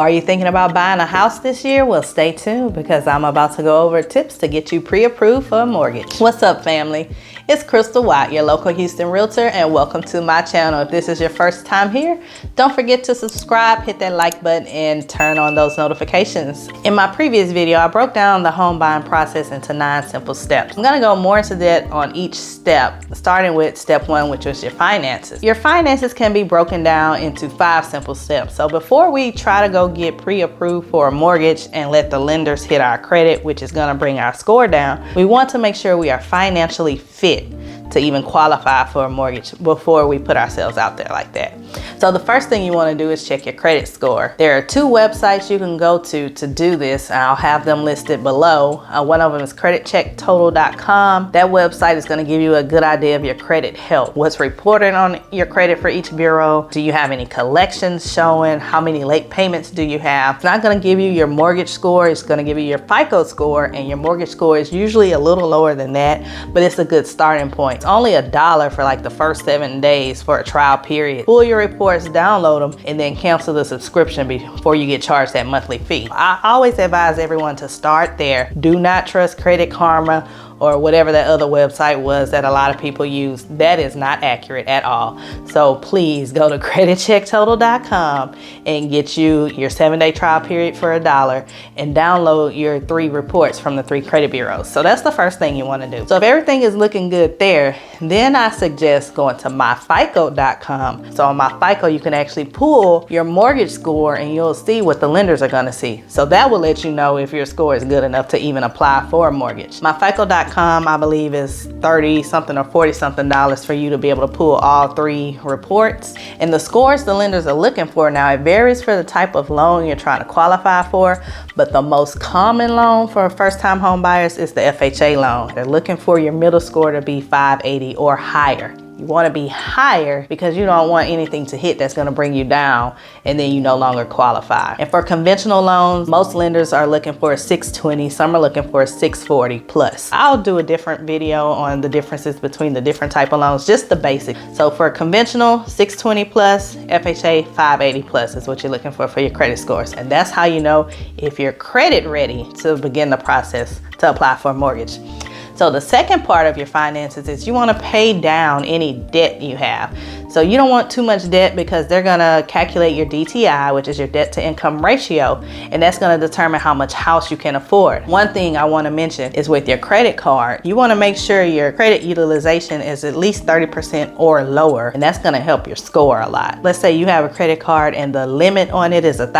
Are you thinking about buying a house this year? Well, stay tuned because I'm about to go over tips to get you pre-approved for a mortgage. What's up, family? It's Crystal Watt, your local Houston realtor, and welcome to my channel. If this is your first time here, don't forget to subscribe, hit that like button, and turn on those notifications. In my previous video, I broke down the home buying process into 9 simple steps. I'm gonna go more into that on each step, starting with step 1, which was your finances. Your finances can be broken down into 5 simple steps. So before we try to go get pre-approved for a mortgage and let the lenders hit our credit, which is gonna bring our score down, we want to make sure we are financially fit to even qualify for a mortgage before we put ourselves out there like that. So the first thing you want to do is check your credit score. There are 2 websites you can go to do this. I'll have them listed below. One of them is creditchecktotal.com. That website is going to give you a good idea of your credit health. What's reported on your credit for each bureau? Do you have any collections showing? How many late payments do you have? It's not going to give you your mortgage score. It's going to give you your Fico score, and your mortgage score is usually a little lower than that, but it's a good starting point. It's only $1 for like the first 7 days for a trial period. Pull your reports, download them, and then cancel the subscription before you get charged that monthly fee. I always advise everyone to start there. Do not trust Credit Karma or whatever that other website was that a lot of people use. That is not accurate at all. So please go to creditchecktotal.com and get you your 7-day trial period for $1 and download your 3 reports from the 3 credit bureaus. So that's the first thing you want to do. So if everything is looking good there, then I suggest going to myfico.com. So on myfico, you can actually pull your mortgage score and you'll see what the lenders are gonna see. So that will let you know if your score is good enough to even apply for a mortgage. Myfico.com, I believe, is $30 something or $40 something for you to be able to pull all 3 reports. And the scores the lenders are looking for, now it varies for the type of loan you're trying to qualify for, but the most common loan for first-time home buyers is the FHA loan. They're looking for your middle score to be 580 or higher. You want to be higher because you don't want anything to hit that's going to bring you down and then you no longer qualify. And for conventional loans, most lenders are looking for a 620, some are looking for a 640 plus. I'll do a different video on the differences between the different type of loans, just the basics. So for conventional, 620 plus, FHA 580 plus is what you're looking for your credit scores. And that's how you know if you're credit ready to begin the process to apply for a mortgage. So the second part of your finances is you want to pay down any debt you have. So you don't want too much debt because they're going to calculate your DTI, which is your debt to income ratio, and that's going to determine how much house you can afford. One thing I want to mention is with your credit card, you want to make sure your credit utilization is at least 30% or lower, and that's going to help your score a lot. Let's say you have a credit card and the limit on it is $1,000,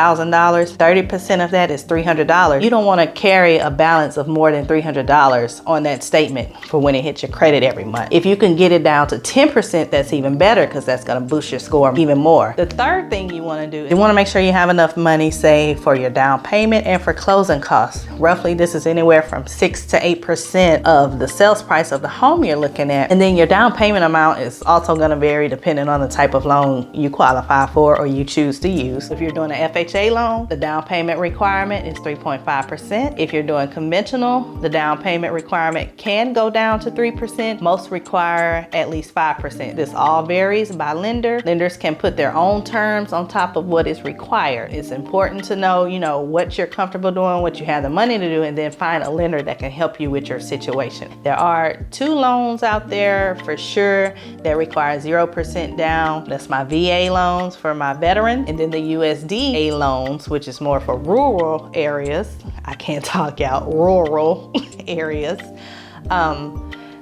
30% of that is $300. You don't want to carry a balance of more than $300 on that statement for when it hits your credit every month. If you can get it down to 10%, that's even better because that's going to boost your score even more. The third thing you want to do is you want to make sure you have enough money saved for your down payment and for closing costs. Roughly, this is anywhere from 6 to 8% of the sales price of the home you're looking at. And then your down payment amount is also going to vary depending on the type of loan you qualify for or you choose to use. If you're doing an FHA loan, the down payment requirement is 3.5%. If you're doing conventional, the down payment requirement can go down to 3%. Most require at least 5%. This all varies by lender. Lenders can put their own terms on top of what is required. It's important to know, what you're comfortable doing, what you have the money to do, and then find a lender that can help you with your situation. There are 2 loans out there for sure that require 0% down. That's my VA loans for my veteran, and then the USDA loans, which is more for rural areas. I can't talk out, rural areas.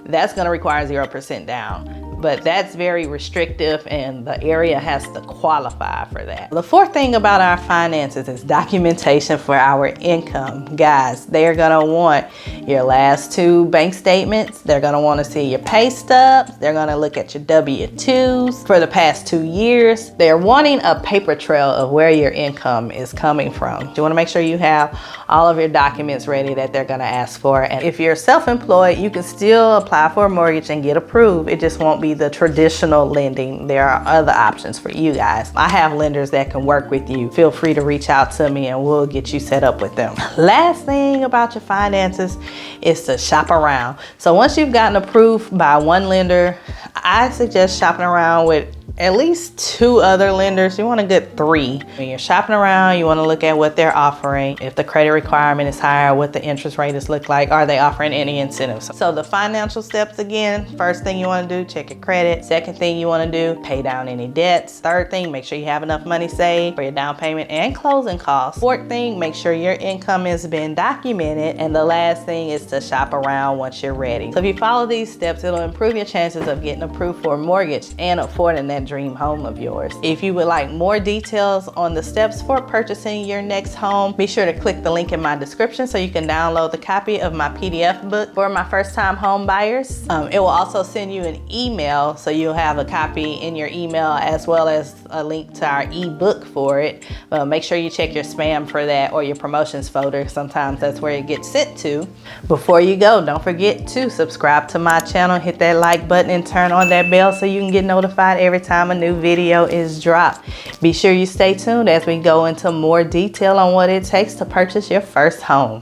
That's going to require 0% down. But that's very restrictive and the area has to qualify for that. The fourth thing about our finances is documentation for our income. Guys, they're gonna want your last 2 bank statements. They're gonna wanna see your pay stubs. They're gonna look at your W-2s for the past 2 years. They're wanting a paper trail of where your income is coming from. You wanna make sure you have all of your documents ready that they're gonna ask for. And if you're self-employed, you can still apply for a mortgage and get approved. It just won't be the traditional lending. There are other options for you guys. I have lenders that can work with you. Feel free to reach out to me and we'll get you set up with them. Last thing about your finances is to shop around. So once you've gotten approved by one lender, I suggest shopping around with at least 2 other lenders. You want a good 3. When you're shopping around, you want to look at what they're offering. If the credit requirement is higher, what the interest rate is look like. Are they offering any incentives? So the financial steps again, first thing you want to do, check your credit. Second thing you want to do, pay down any debts. Third thing, make sure you have enough money saved for your down payment and closing costs. Fourth thing, make sure your income has been documented. And the last thing is to shop around once you're ready. So if you follow these steps, it'll improve your chances of getting approved for a mortgage and affording that dream home of yours. If you would like more details on the steps for purchasing your next home, be sure to click the link in my description so you can download the copy of my PDF book for my first-time home buyers. It will also send you an email, so you'll have a copy in your email as well as a link to our ebook for it. Make sure you check your spam for that or your promotions folder. Sometimes that's where it gets sent to. Before you go, don't forget to subscribe to my channel, hit that like button and turn on that bell so you can get notified every time a new video is dropped. Be sure you stay tuned as we go into more detail on what it takes to purchase your first home.